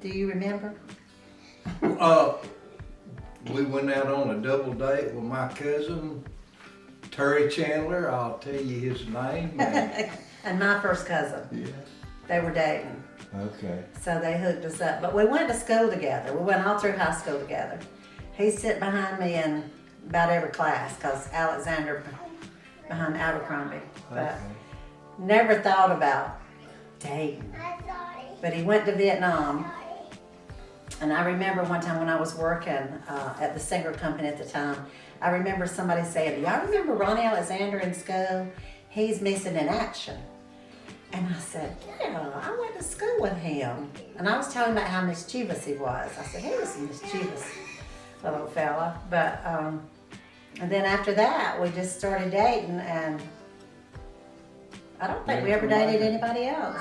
Do you remember? We went out on a double date with my cousin, Terry Chandler. I'll tell you his name. And my first cousin. Yeah. They were dating. Okay. So they hooked us up. But we went to school together. We went all through high school together. He's sitting behind me in about every class because Alexander behind Abercrombie. But never thought about dating. But he went to Vietnam. And I remember one time when I was working at the singer company at the time, I remember somebody saying, y'all remember Ronnie Alexander in school? He's missing in action. And I said, yeah, I went to school with him. And I was telling him about how mischievous he was. I said, he was a mischievous little fella. But, and then after that, we just started dating, and I don't think we ever dated anybody else.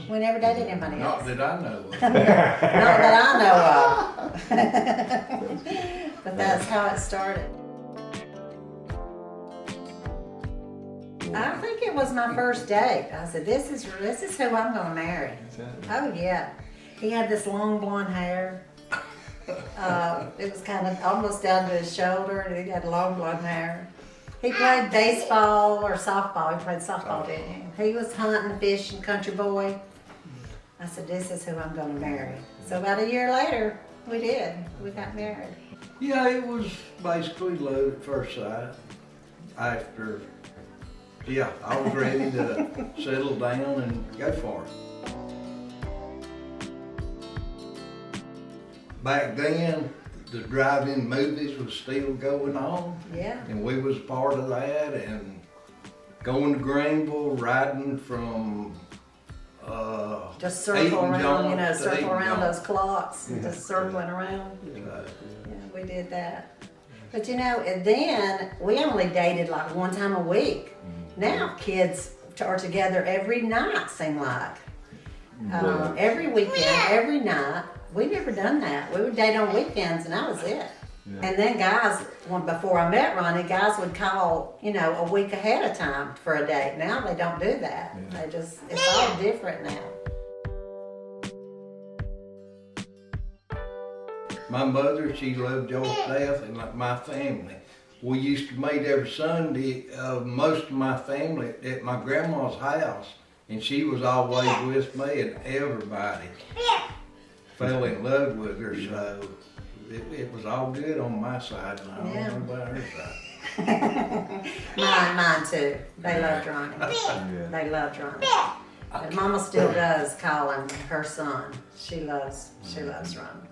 We never dated anybody else. Not that I know of. Not that I know of. But that's how it started. I think it was my first date. I said, this is who I'm gonna marry. Oh yeah. He had this long blonde hair. It was kind of almost down to his shoulder, and he had long blonde hair. He played baseball or softball. He played softball, didn't he? He was hunting, fishing, country boy. I said, this is who I'm gonna marry. So about a year later, we did. We got married. Yeah, it was basically love at first sight. After, yeah, I was ready to settle down and go for it. Back then, the drive-in movies was still going on. Yeah. And we was part of that, and going to Greenville, riding from Just circle Eaton around, John you know, to circle Eaton around John. those clocks, and just circling around. Yeah, we did that. But you know, and then we only dated like one time a week. Now kids are together every night, seem like. Every weekend, every night. We never done that. We would date on weekends, and that was it. Yeah. And then guys, before I met Ronnie, guys would call, you know, a week ahead of time for a date. Now they don't do that. Yeah. They just, it's all different now. My mother, she loved Joyce to death, and like my family. We used to meet every Sunday, most of my family at my grandma's house, and she was always with me, and everybody fell in love with her, so it was all good on my side, and I don't know about her side. Mine too. They loved Ronnie. They loved Ronnie. And Mama still does call him her son. She loves Ronnie.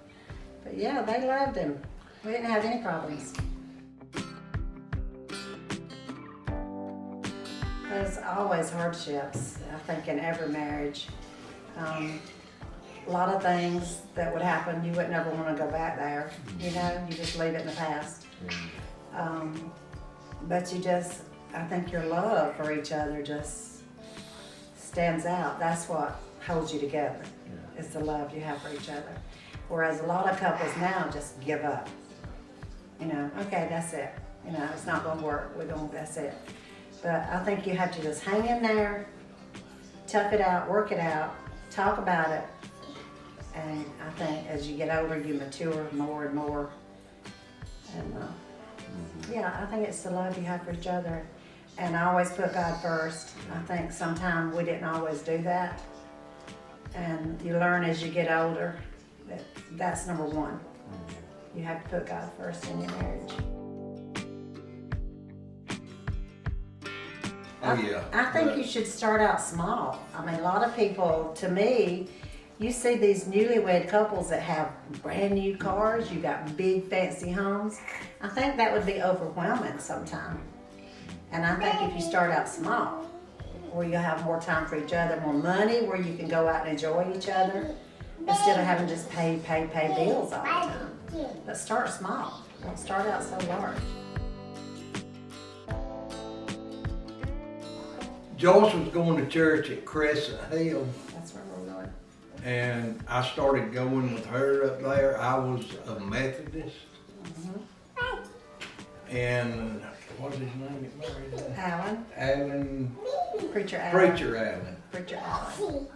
But yeah, they loved him. We didn't have any problems. There's always hardships, I think, in every marriage. A lot of things that would happen, you wouldn't ever want to go back there. You know, you just leave it in the past. But I think your love for each other just stands out. That's what holds you together. It's the love you have for each other. Whereas a lot of couples now just give up. You know, okay, that's it. You know, it's not going to work. That's it. But I think you have to just hang in there, tough it out, work it out, talk about it. And I think as you get older, you mature more and more. And yeah, I think it's the love you have for each other. And I always put God first. I think sometimes we didn't always do that. And you learn as you get older that that's number one. You have to put God first in your marriage. I think you should start out small. I mean, a lot of people, to me, you see these newlywed couples that have brand new cars, you got big fancy homes. I think that would be overwhelming sometimes. And I think if you start out small, where you have more time for each other, more money, where you can go out and enjoy each other, instead of having just pay bills all the time. But start small. Don't start out so large. Joyce was going to church at Crescent Hill. That's where we're going. And I started going with her up there. I was a Methodist. And what was his name? Alan. Alan. Preacher Alan. Preacher Alan. Preacher Alan.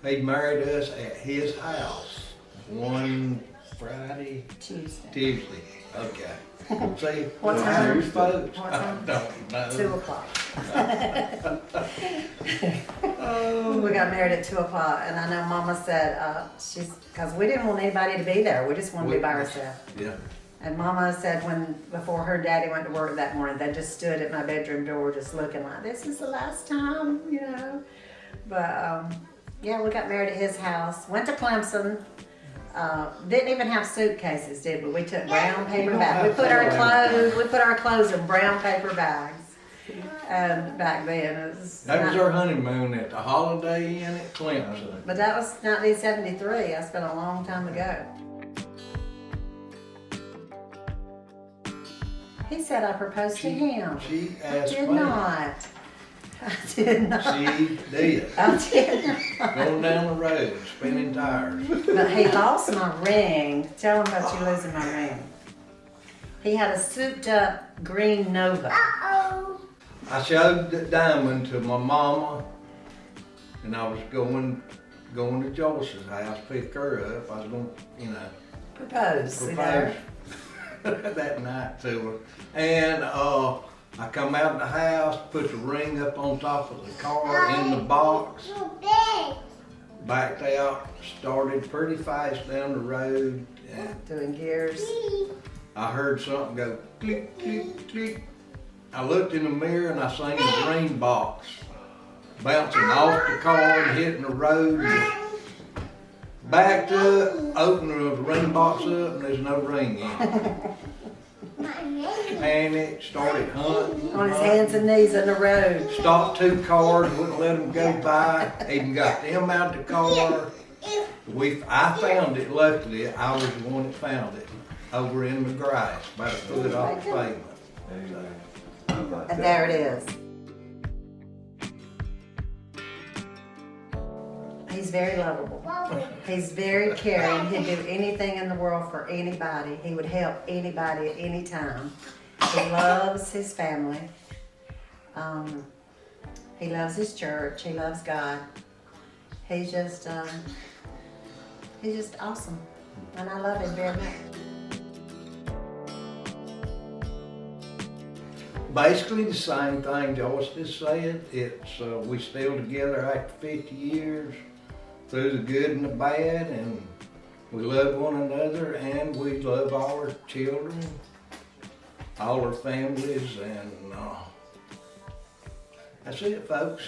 He married us at his house. one Friday, Tuesday. okay. See, What time? you folks, What I time? don't know. 2 o'clock. We got married at 2 o'clock, and I know Mama said, because we didn't want anybody to be there. We just wanted to be by ourselves. Yeah. And Mama said before her daddy went to work that morning, they just stood at my bedroom door just looking like, this is the last time, you know. But, yeah, we got married at his house. Went to Clemson. Didn't even have suitcases, did we? We took brown paper bags. We put our clothes in brown paper bags. And back then it was. That was our honeymoon at the Holiday Inn at Clemson. But that was 1973. That's been a long time ago. He said I proposed to him. She I asked did me. not. I did not. She did. I did not. Going down the road, spinning tires. But he lost my ring. Tell him about you losing my ring. He had a souped up green Nova. I showed the diamond to my mama, and I was going to Joyce's house, pick her up. I was going to, Propose. propose that night to her. And I come out of the house, put the ring up on top of the car in the box, backed out, started pretty fast down the road, and Doing gears. I heard something go click, click, click. I looked in the mirror and I seen the ring box bouncing off the car and hitting the road. And backed up, opened the ring box up, and there's no ring in it. Panicked, started hunting. On his hands and knees in the road. Stopped 2 cars, wouldn't let them go by. Even got them out the car. I found it, luckily. I was the one that found it over in the grass, about a foot off the pavement. And there it is. He's very lovable. He's very caring. He'd do anything in the world for anybody. He would help anybody at any time. He loves his family. He loves his church. He loves God. He's just awesome. And I love him very much. Basically the same thing Joyce just said. It's we still together after 50 years, through the good and the bad, and we love one another, and we love our children, all our families, and that's it, folks.